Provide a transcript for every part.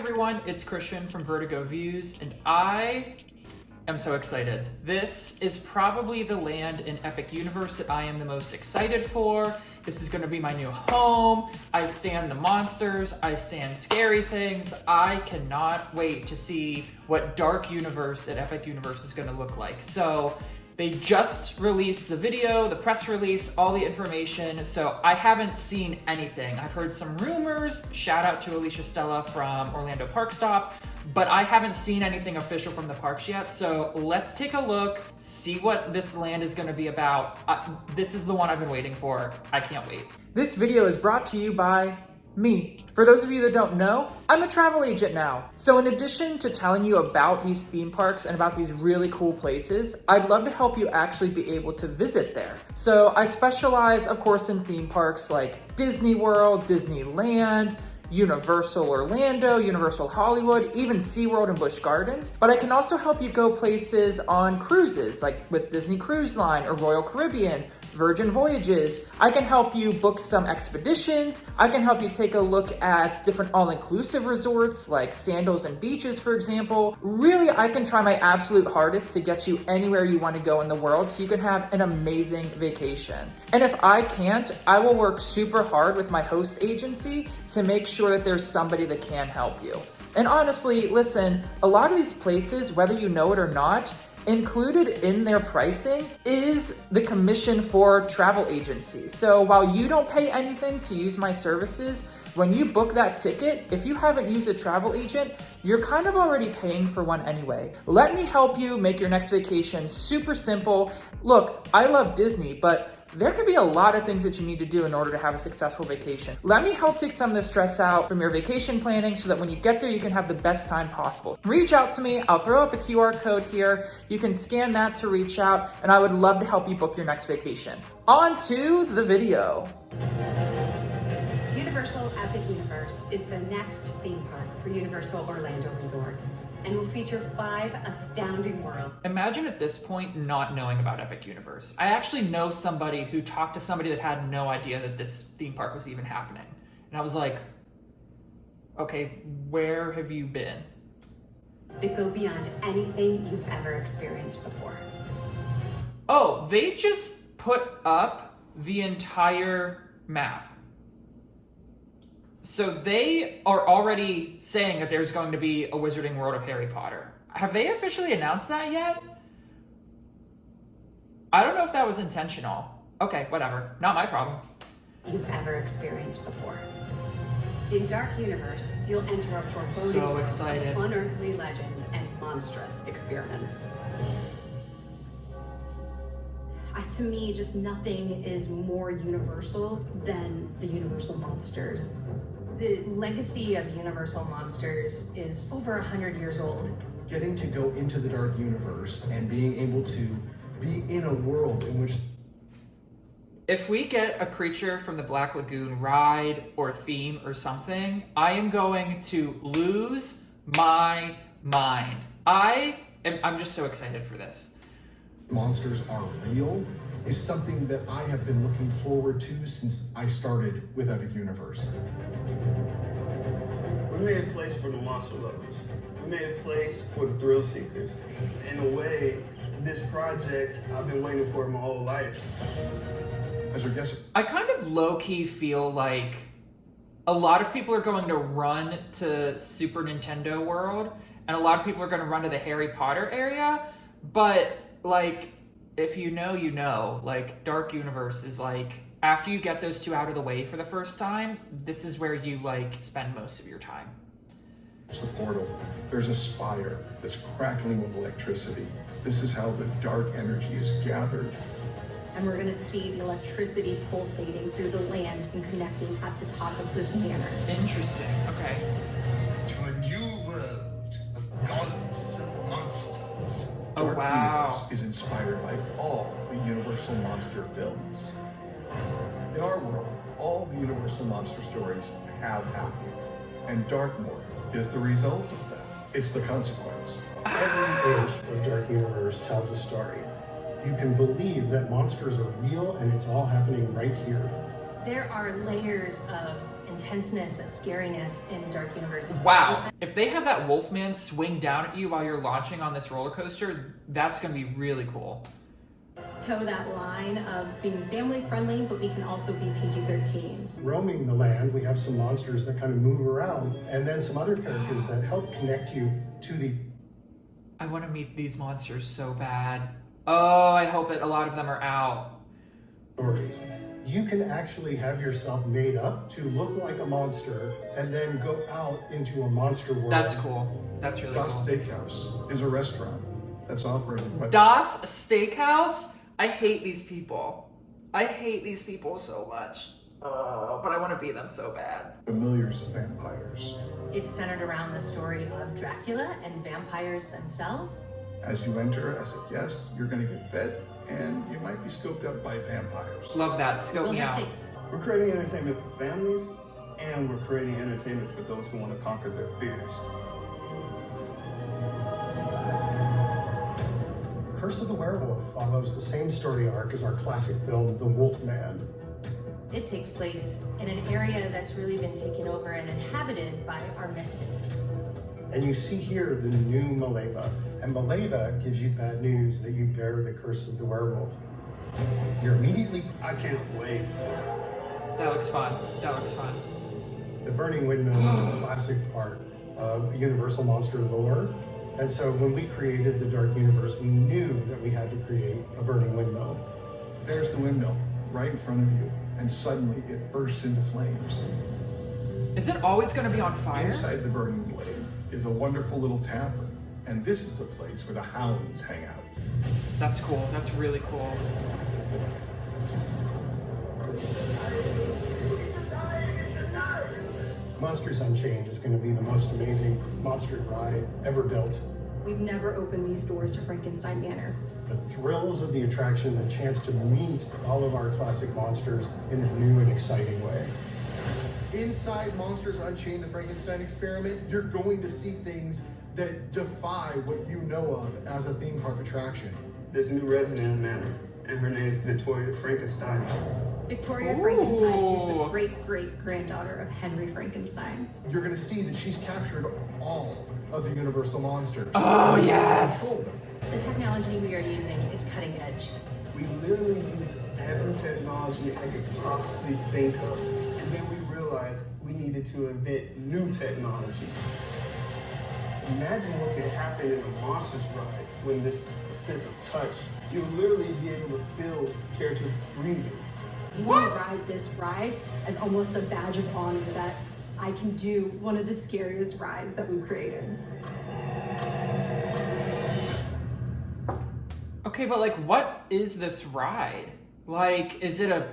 everyone, it's Christian from Vertigo Views, and I am so excited. This is probably the land in Epic Universe that I am the most excited for. This is gonna be my new home. I stand the monsters, I stand scary things. I cannot wait to see what Dark Universe at Epic Universe is gonna look like. So they just released the video, the press release, all the information, so I haven't seen anything. I've heard some rumors, shout out to Alicia Stella from Orlando Park Stop, but I haven't seen anything official from the parks yet, so let's take a look, see what this land is gonna be about. This is the one I've been waiting for. I can't wait. This video is brought to you by me. For those of you that don't know, I'm a travel agent now. So in addition to telling you about these theme parks and about these really cool places, I'd love to help you actually be able to visit there. So I specialize, of course, in theme parks like Disney World, Disneyland, Universal Orlando, Universal Hollywood, even SeaWorld and Busch Gardens. But I can also help you go places on cruises, like with Disney Cruise Line or Royal Caribbean, Virgin Voyages. I can help you book some expeditions. I can help you take a look at different all-inclusive resorts like Sandals and Beaches, for example. Really, I can try my absolute hardest to get you anywhere you want to go in the world so you can have an amazing vacation. And if I can't, I will work super hard with my host agency to make sure that there's somebody that can help you. And honestly, listen, a lot of these places, whether you know it or not, included in their pricing is the commission for travel agencies. So while you don't pay anything to use my services, when you book that ticket, if you haven't used a travel agent, you're kind of already paying for one anyway. Let me help you make your next vacation super simple. Look, I love Disney, but there could be a lot of things that you need to do in order to have a successful vacation. Let me help take some of the stress out from your vacation planning so that when you get there, you can have the best time possible. Reach out to me. I'll throw up a QR code here. You can scan that to reach out, and I would love to help you book your next vacation. On to the video. Universal Epic Universe is the next theme park for Universal Orlando Resort and will feature 5 astounding worlds. Imagine at this point not knowing about Epic Universe. I actually know somebody who talked to somebody that had no idea that this theme park was even happening. And I was like, okay, where have you been? That go beyond anything you've ever experienced before. Oh, they just put up the entire map. So they are already saying that there's going to be a Wizarding World of Harry Potter. Have they officially announced that yet? I don't know if that was intentional. Okay, whatever. Not my problem. You've ever experienced before. In Dark Universe, you'll enter a foreboding world of unearthly legends and monstrous experiments. To me, just nothing is more universal than the Universal monsters. The legacy of Universal monsters is over 100 years old. Getting to go into the Dark Universe and being able to be in a world in which... If we get a creature from the Black Lagoon ride or theme or something, I am going to lose my mind. I'm just so excited for this. Monsters are real is something that I have been looking forward to since I started with Epic Universe. We made a place for the monster lovers. We made a place for the thrill seekers. In a way, this project I've been waiting for my whole life. As your guest, I kind of low-key feel like a lot of people are going to run to Super Nintendo World, and a lot of people are going to run to the Harry Potter area, but like, if you know, you know. Like, Dark Universe is like, after you get those two out of the way for the first time, this is where you like spend most of your time. It's the portal. There's a spire that's crackling with electricity. This is how the dark energy is gathered. And we're gonna see the electricity pulsating through the land and connecting at the top of this manor. Interesting, okay. To a new world of gods and monsters. Oh, Dark wow. Universe is inspired by all the Universal Monster films. In our world, all the Universal Monster stories have happened, and Darkmoor is the result of that. It's the consequence. Every inch of Dark Universe tells a story. You can believe that monsters are real and it's all happening right here. There are layers of intenseness of scariness in Dark Universe. Wow. If they have that Wolfman swing down at you while you're launching on this roller coaster, that's gonna be really cool. Toe that line of being family friendly, but we can also be PG-13. Roaming the land, we have some monsters that kind of move around, and then some other characters that help connect you to the I want to meet these monsters so bad. Oh, I hope that a lot of them are out. stories. You can actually have yourself made up to look like a monster and then go out into a monster world. That's cool. That's really Das cool. Steakhouse is a restaurant that's operated by Das Steakhouse? I hate these people. I hate these people so much. But I want to be them so bad. familiars of vampires. It's centered around the story of Dracula and vampires themselves. As you enter as a guest, you're going to get fed, and you might be scoped up by vampires. Love that. Scope We'll me have out. steaks. We're creating entertainment for families, and we're creating entertainment for those who want to conquer their fears. Curse of the Werewolf follows the same story arc as our classic film, The Wolfman. It takes place in an area that's really been taken over and inhabited by our mystics. And you see here the new Maleva. And Maleva gives you bad news that you bear the curse of the werewolf. You're immediately I can't wait. That looks fun. That looks fun. The burning windmill is a classic part of Universal monster lore. And so when we created the Dark Universe, we knew that we had to create a burning windmill. There's the windmill right in front of you, and suddenly it bursts into flames. Is it always going to be on fire? Inside the burning blade is a wonderful little tavern, and this is the place where the hounds hang out. That's cool. That's really cool. Monsters Unchained is going to be the most amazing monster ride ever built. We've never opened these doors to Frankenstein Manor. The thrills of the attraction, the chance to meet all of our classic monsters in a new and exciting way. Inside Monsters Unchained, the Frankenstein experiment, you're going to see things that defy what you know of as a theme park attraction. There's a new resident in the manor, and her name is Victoria Frankenstein. Victoria Frankenstein is the great-great-granddaughter of Henry Frankenstein. You're going to see that she's captured all of the Universal monsters. Oh, yes. The technology we are using is cutting edge. We literally used every technology I could possibly think of, and then we realized we needed to invent new technology. Imagine what could happen in a monsters ride when this sense of touch, you'll literally be able to feel characters breathing. You want to ride this ride as almost a badge of honor that I can do one of the scariest rides that we've created. Okay, but like, what is this ride? Like, is it a...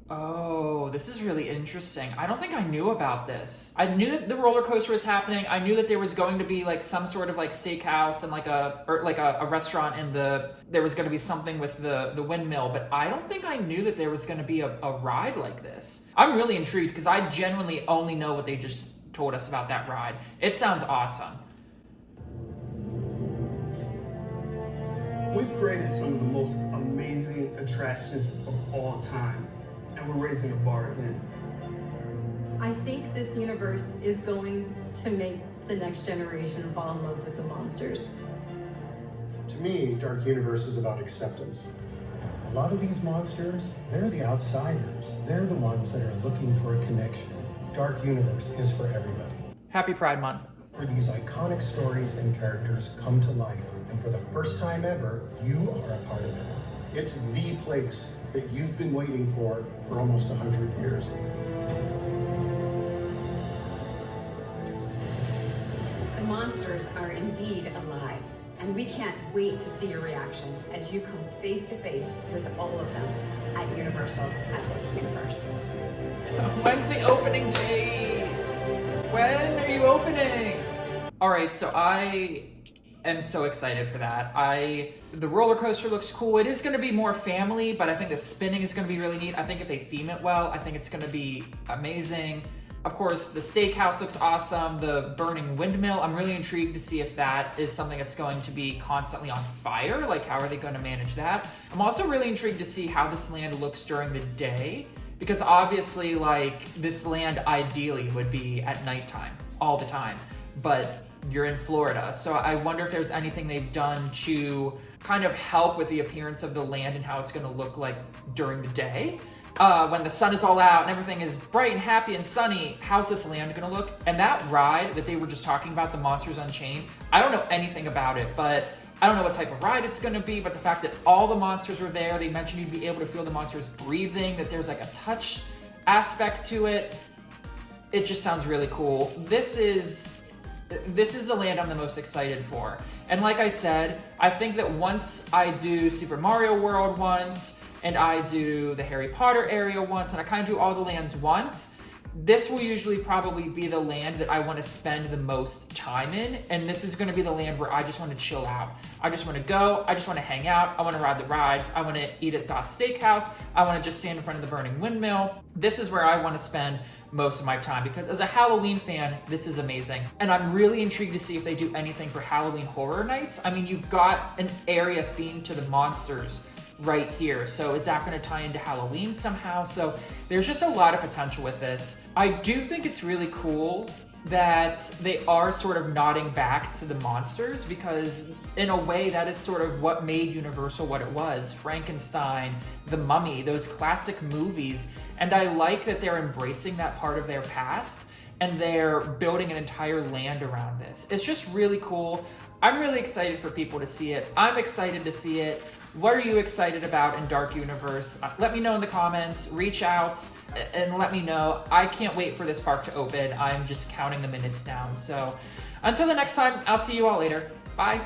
Oh, this is really interesting. I don't think I knew about this. I knew that the roller coaster was happening. I knew that there was going to be like some sort of like steakhouse and like a restaurant, and there was going to be something with the windmill, but I don't think I knew that there was going to be a ride like this. I'm really intrigued because I genuinely only know what they just told us about that ride. It sounds awesome. We've created some of the most amazing attractions of all time, and we're raising the bar again. I think this universe is going to make the next generation fall in love with the monsters. To me, Dark Universe is about acceptance. A lot of these monsters, they're the outsiders. They're the ones that are looking for a connection. Dark Universe is for everybody. Happy Pride Month. Where these iconic stories and characters come to life, and for the first time ever, you are a part of it. It's the place that you've been waiting for almost 100 years. The monsters are indeed alive, and we can't wait to see your reactions as you come face to face with all of them at Universal Epic Universe. When's the opening date? When are you opening? All right, so I am so excited for that. The roller coaster looks cool. It is going to be more family, but I think the spinning is going to be really neat. I think if they theme it well, I think it's going to be amazing. Of course, the steakhouse looks awesome. The burning windmill, I'm really intrigued to see if that is something that's going to be constantly on fire. Like, how are they going to manage that? I'm also really intrigued to see how this land looks during the day, because obviously like this land ideally would be at nighttime all the time, but you're in Florida. So I wonder if there's anything they've done to kind of help with the appearance of the land and how it's going to look like during the day. When the sun is all out and everything is bright and happy and sunny, how's this land gonna look? And that ride that they were just talking about, the Monsters Unchained, I don't know anything about it, but I don't know what type of ride it's gonna be, but the fact that all the monsters were there, they mentioned you'd be able to feel the monsters breathing, that there's like a touch aspect to it. It just sounds really cool. This is the land I'm the most excited for. And like I said, I think that once I do Super Mario World once, and I do the Harry Potter area once, and I kind of do all the lands once, this will usually probably be the land that I want to spend the most time in, and this is going to be the land where I just want to chill out. I just want to go, I just want to hang out, I want to ride the rides, I want to eat at Das Steakhouse, I want to just stand in front of the burning windmill. This is where I want to spend most of my time, because as a Halloween fan, this is amazing. And I'm really intrigued to see if they do anything for Halloween Horror Nights. I mean, you've got an area themed to the monsters right here. So is that going to tie into Halloween somehow? So there's just a lot of potential with this. I do think it's really cool that they are sort of nodding back to the monsters, because in a way that is sort of what made Universal what it was. Frankenstein, The Mummy, those classic movies. And I like that they're embracing that part of their past and they're building an entire land around this. It's just really cool. I'm really excited for people to see it. I'm excited to see it. What are you excited about in Dark Universe? Let me know in the comments, reach out, and let me know. I can't wait for this park to open. I'm just counting the minutes down. So until the next time, I'll see you all later. Bye.